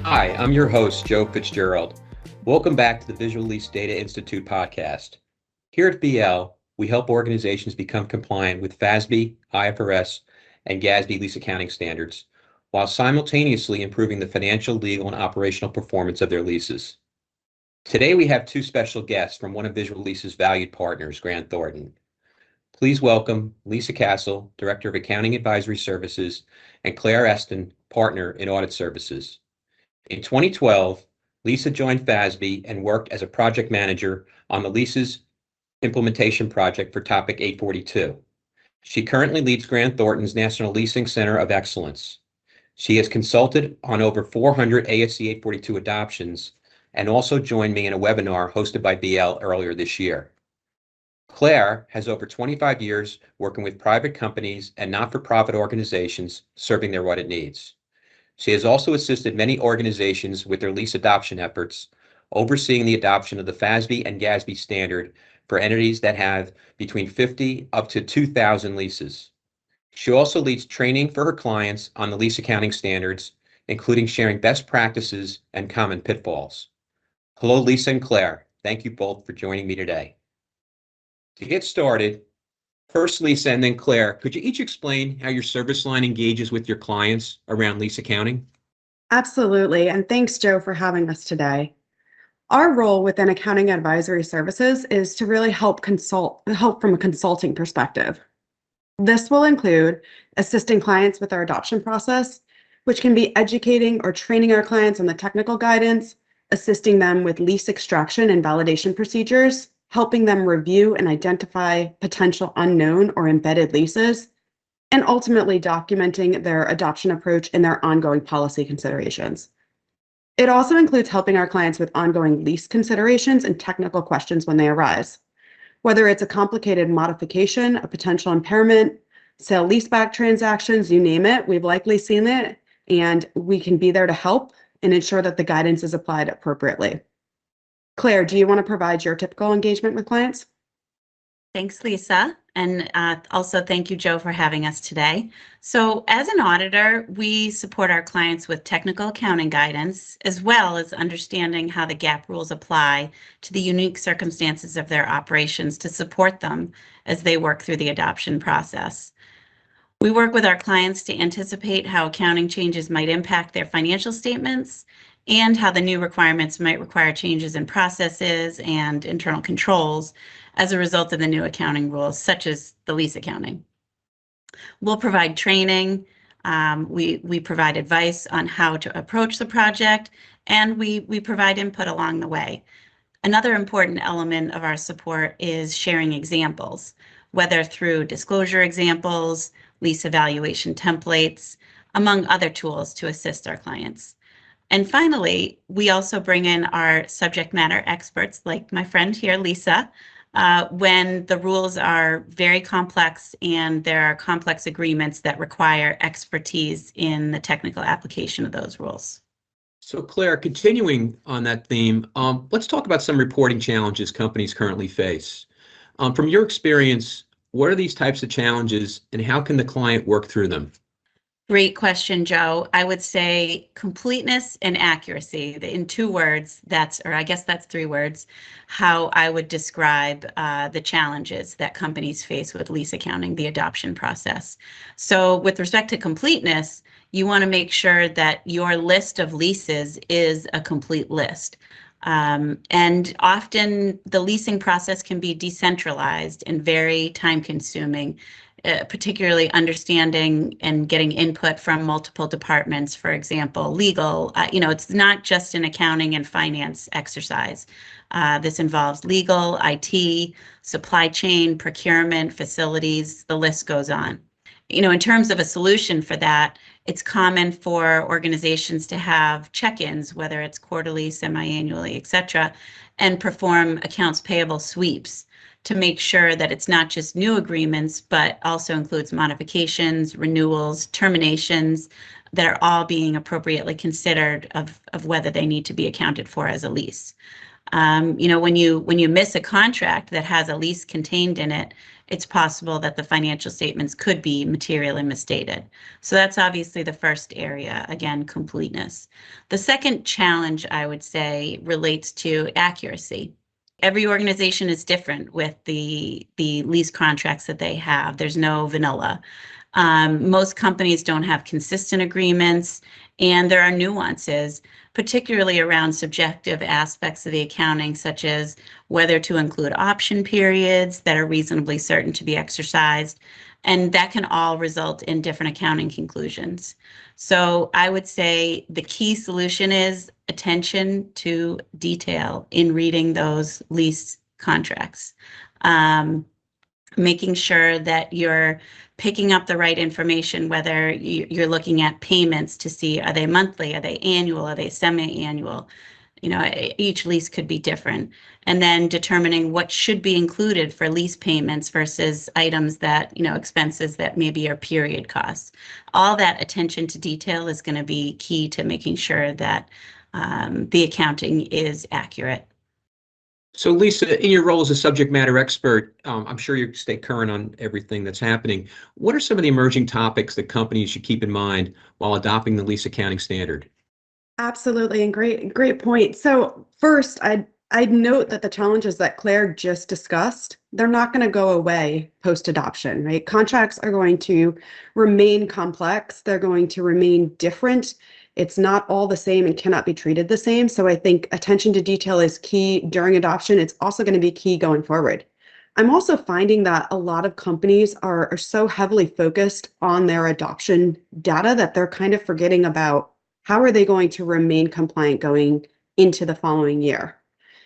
Hi, I'm your host, Joe Fitzgerald. Welcome back to the Visual Lease Data Institute podcast. Here at VL, we help organizations become compliant with FASB, IFRS, and GASB lease accounting standards, while simultaneously improving the financial, legal, and operational performance of their leases. Today, we have two special guests from one of Visual Lease's valued partners, Grant Thornton. Please welcome Lisa Kaestle, Director of Accounting Advisory Services, and Claire Esten, Partner in Audit Services. In 2012, Lisa joined FASB and worked as a project manager on the Leases implementation project for Topic 842. She currently leads Grant Thornton's National Leasing Center of Excellence. She has consulted on over 400 ASC 842 adoptions and also joined me in a webinar hosted by VL earlier this year. Claire has over 25 years working with private companies and not-for-profit organizations serving their audit needs. She has also assisted many organizations with their lease adoption efforts, overseeing the adoption of the FASB and GASB standard for entities that have between 50 up to 2,000 leases. She also leads training for her clients on the lease accounting standards, including sharing best practices and common pitfalls. Hello, Lisa and Claire. Thank you both for joining me today. To get started, first Lisa and then Claire, could you each explain how your service line engages with your clients around lease accounting? Absolutely, and thanks, Joe, for having us today. Our role within Accounting Advisory Services is to really help from a consulting perspective. This will include assisting clients with our adoption process, which can be educating or training our clients on the technical guidance, assisting them with lease extraction and validation procedures, helping them review and identify potential unknown or embedded leases, and ultimately documenting their adoption approach in their ongoing policy considerations. It also includes helping our clients with ongoing lease considerations and technical questions when they arise. Whether it's a complicated modification, a potential impairment, sale leaseback transactions, you name it, we've likely seen it, and we can be there to help and ensure that the guidance is applied appropriately. Claire, do you want to provide your typical engagement with clients? Thanks, Lisa. And also thank you, Joe, for having us today. So as an auditor, we support our clients with technical accounting guidance, as well as understanding how the GAAP rules apply to the unique circumstances of their operations to support them as they work through the adoption process. We work with our clients to anticipate how accounting changes might impact their financial statements and how the new requirements might require changes in processes and internal controls as a result of the new accounting rules, such as the lease accounting. We'll provide training, we provide advice on how to approach the project, and we provide input along the way. Another important element of our support is sharing examples, whether through disclosure examples, lease evaluation templates, among other tools to assist our clients. And finally, we also bring in our subject matter experts, like my friend here, Lisa, when the rules are very complex and there are complex agreements that require expertise in the technical application of those rules. So Claire, continuing on that theme, let's talk about some reporting challenges companies currently face. From your experience, what are these types of challenges and how can the client work through them? Great question, Joe. I would say completeness and accuracy. In 2 words, that's 3 words, how I would describe the challenges that companies face with lease accounting, the adoption process. So with respect to completeness, you want to make sure that your list of leases is a complete list. And often the leasing process can be decentralized and very time-consuming. Particularly understanding and getting input from multiple departments, for example, legal. It's not just an accounting and finance exercise. This involves legal, IT, supply chain, procurement, facilities, the list goes on. In terms of a solution for that, it's common for organizations to have check-ins, whether it's quarterly, semi-annually, et cetera, and perform accounts payable sweeps to make sure that it's not just new agreements, but also includes modifications, renewals, terminations that are all being appropriately considered of whether they need to be accounted for as a lease. When you miss a contract that has a lease contained in it, it's possible that the financial statements could be materially misstated. So that's obviously the first area, again, completeness. The second challenge, I would say, relates to accuracy. Every organization is different with the lease contracts that they have. There's no vanilla. Most companies don't have consistent agreements, and there are nuances, particularly around subjective aspects of the accounting, such as whether to include option periods that are reasonably certain to be exercised, and that can all result in different accounting conclusions. So I would say the key solution is attention to detail in reading those lease contracts. Making sure that you're picking up the right information, whether you're looking at payments to see, are they monthly, are they annual, are they semi-annual? Each lease could be different. And then determining what should be included for lease payments versus items that, expenses that maybe are period costs. All that attention to detail is going to be key to making sure that the accounting is accurate. So Lisa, in your role as a subject matter expert, I'm sure you stay current on everything that's happening. What are some of the emerging topics that companies should keep in mind while adopting the lease accounting standard? Absolutely, and great point. So first, I'd note that the challenges that Claire just discussed, they're not going to go away post-adoption, right? Contracts are going to remain complex. They're going to remain different. It's not all the same and cannot be treated the same. So I think attention to detail is key during adoption. It's also going to be key going forward. I'm also finding that a lot of companies are so heavily focused on their adoption data that they're kind of forgetting about how are they going to remain compliant going into the following year.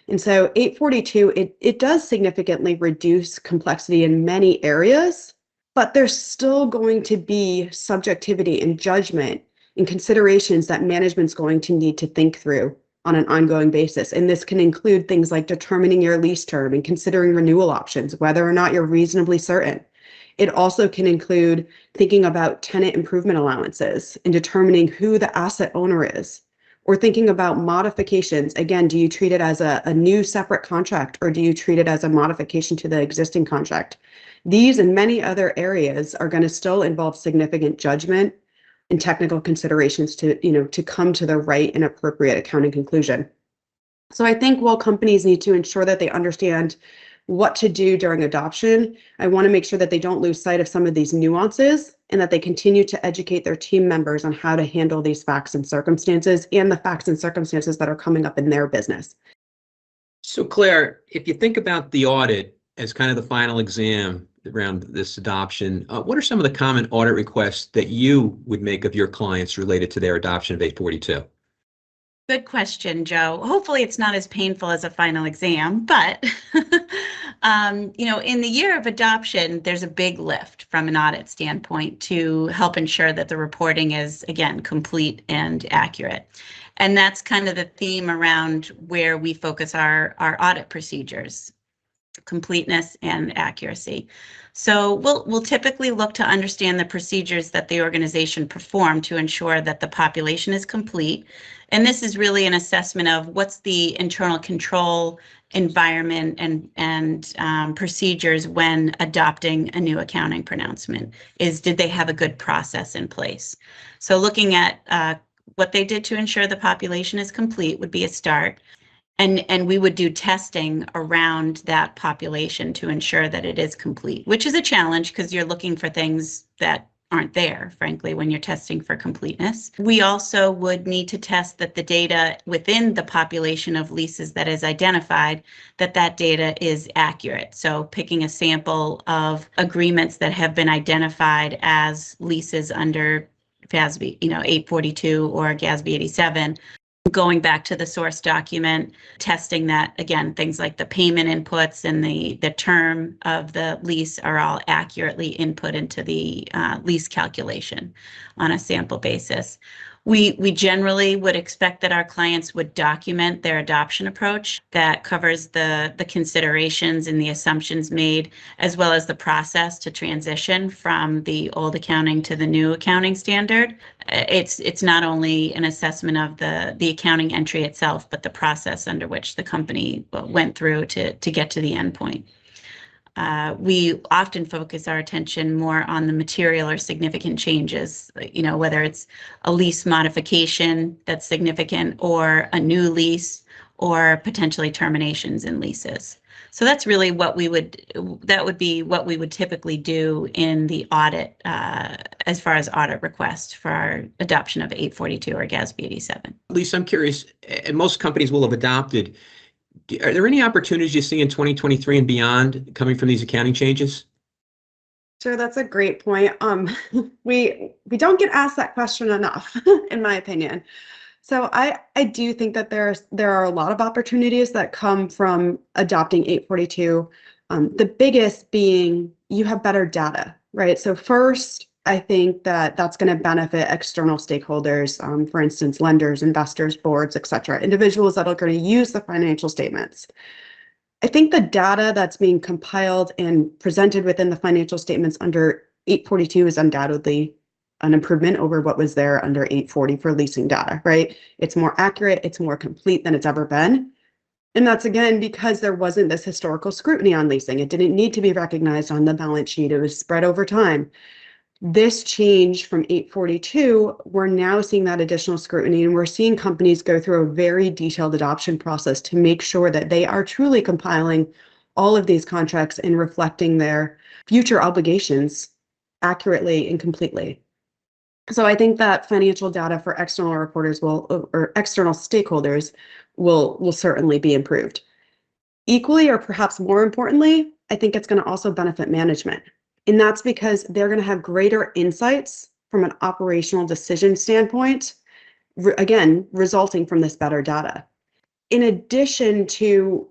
And so 842, it does significantly reduce complexity in many areas, but there's still going to be subjectivity and judgment and considerations that management's going to need to think through on an ongoing basis. And this can include things like determining your lease term and considering renewal options, whether or not you're reasonably certain. It also can include thinking about tenant improvement allowances and determining who the asset owner is, or thinking about modifications. Again, do you treat it as a new separate contract, or do you treat it as a modification to the existing contract? These and many other areas are going to still involve significant judgment and technical considerations to come to the right and appropriate accounting conclusion. So I think while companies need to ensure that they understand what to do during adoption, I want to make sure that they don't lose sight of some of these nuances and that they continue to educate their team members on how to handle these facts and circumstances and the facts and circumstances that are coming up in their business. So Claire, if you think about the audit as kind of the final exam around this adoption, what are some of the common audit requests that you would make of your clients related to their adoption of 842? Good question, Joe. Hopefully it's not as painful as a final exam, but in the year of adoption, there's a big lift from an audit standpoint to help ensure that the reporting is, again, complete and accurate. And that's kind of the theme around where we focus our audit procedures: completeness and accuracy. So we'll typically look to understand the procedures that the organization performed to ensure that the population is complete. And this is really an assessment of what's the internal control environment and procedures when adopting a new accounting pronouncement. Did they have a good process in place? So looking at what they did to ensure the population is complete would be a start. And we would do testing around that population to ensure that it is complete, which is a challenge because you're looking for things that aren't there, frankly, when you're testing for completeness. We also would need to test that the data within the population of leases that is identified, that data is accurate. So picking a sample of agreements that have been identified as leases under FASB, 842 or GASB 87, going back to the source document, testing that, again, things like the payment inputs and the term of the lease are all accurately input into the lease calculation on a sample basis. We generally would expect that our clients would document their adoption approach that covers the considerations and the assumptions made, as well as the process to transition from the old accounting to the new accounting standard. It's not only an assessment of the accounting entry itself, but the process under which the company went through to get to the end point. we often focus our attention more on the material or significant changes, whether it's a lease modification that's significant or a new lease or potentially terminations in leases. So that's really what we would typically do in the audit as far as audit request for our adoption of 842 or GASB 87. Lisa, I'm curious, and most companies will have adopted. Are there any opportunities you see in 2023 and beyond coming from these accounting changes? Sure, that's a great point. We don't get asked that question enough, in my opinion. So I do think that there are a lot of opportunities that come from adopting 842. The biggest being you have better data, right? So first, I think that that's going to benefit external stakeholders, for instance, lenders, investors, boards, et cetera, individuals that are going to use the financial statements. I think the data that's being compiled and presented within the financial statements under 842 is undoubtedly an improvement over what was there under 840 for leasing data, right? It's more accurate, it's more complete than it's ever been. And that's again because there wasn't this historical scrutiny on leasing. It didn't need to be recognized on the balance sheet. It was spread over time. This change from 842, we're now seeing that additional scrutiny, and we're seeing companies go through a very detailed adoption process to make sure that they are truly compiling all of these contracts and reflecting their future obligations accurately and completely. So I think that financial data for external reporters or external stakeholders will certainly be improved. Equally, or perhaps more importantly, I think it's going to also benefit management. And that's because they're going to have greater insights from an operational decision standpoint, again, resulting from this better data. In addition to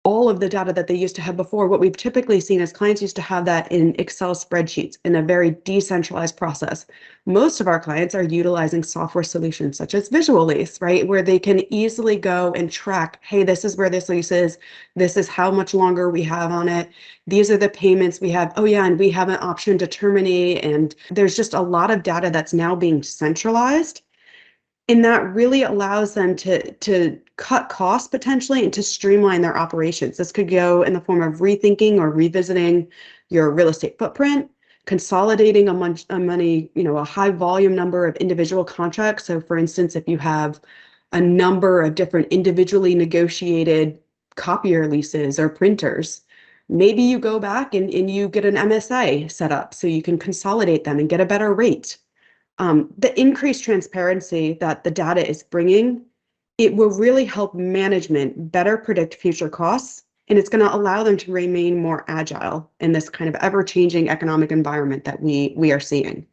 all of the data that they used to have before, what we've typically seen is clients used to have that in Excel spreadsheets in a very decentralized process. Most of our clients are utilizing software solutions such as Visual Lease, right? Where they can easily go and track, hey, this is where this lease is. This is how much longer we have on it. These are the payments we have. Oh yeah, and we have an option to terminate. And there's just a lot of data that's now being centralized. And that really allows them to cut costs potentially and to streamline their operations. This could go in the form of rethinking or revisiting your real estate footprint, consolidating a high volume number of individual contracts. So for instance, if you have a number of different individually negotiated copier leases or printers, maybe you go back and you get an MSA set up so you can consolidate them and get a better rate. The increased transparency that the data is bringing, it will really help management better predict future costs, and it's going to allow them to remain more agile in this kind of ever-changing economic environment that we are seeing.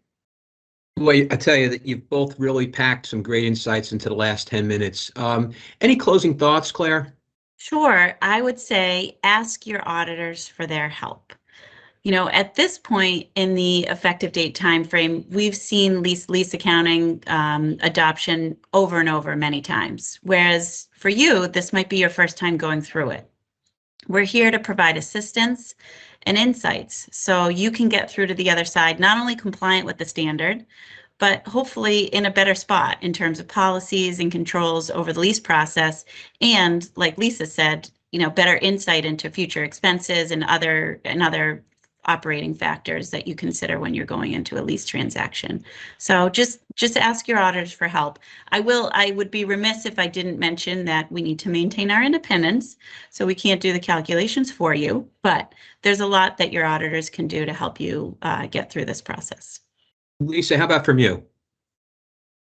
Well, I tell you that you've both really packed some great insights into the last 10 minutes. Any closing thoughts, Claire? Sure. I would say ask your auditors for their help. At this point in the effective date timeframe, we've seen lease accounting adoption over and over many times, whereas for you, this might be your first time going through it. We're here to provide assistance and insights so you can get through to the other side, not only compliant with the standard, but hopefully in a better spot in terms of policies and controls over the lease process. And like Lisa said, better insight into future expenses and other operating factors that you consider when you're going into a lease transaction. So just ask your auditors for help. I would be remiss if I didn't mention that we need to maintain our independence, so we can't do the calculations for you, but there's a lot that your auditors can do to help you get through this process. Lisa, how about from you?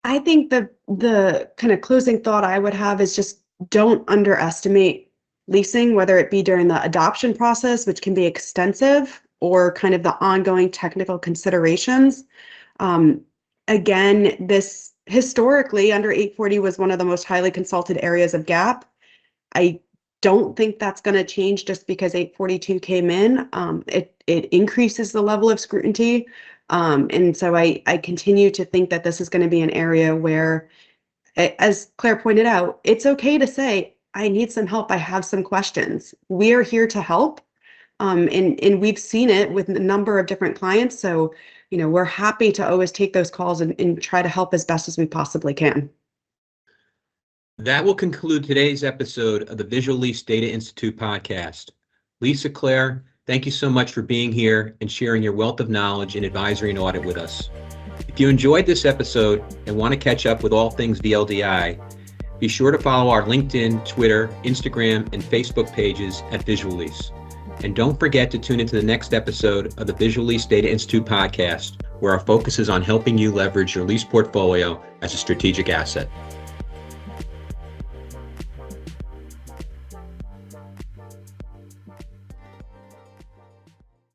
I think the kind of closing thought I would have is just don't underestimate leasing, whether it be during the adoption process, which can be extensive, or kind of the ongoing technical considerations. Again, this historically under 840 was one of the most highly consulted areas of GAAP. I don't think that's going to change just because 842 came in. It increases the level of scrutiny. And so I continue to think that this is going to be an area where, as Claire pointed out, it's okay to say, I need some help. I have some questions. We are here to help. And we've seen it with a number of different clients. So, we're happy to always take those calls and try to help as best as we possibly can. That will conclude today's episode of the Visual Lease Data Institute podcast. Lisa, Claire, Thank you so much for being here and sharing your wealth of knowledge in advisory and audit with us. If you enjoyed this episode and want to catch up with all things VLDI, be sure to follow our LinkedIn, Twitter, Instagram, and Facebook pages at Visual Lease. And don't forget to tune into the next episode of the Visual Lease Data Institute podcast, where our focus is on helping you leverage your lease portfolio as a strategic asset.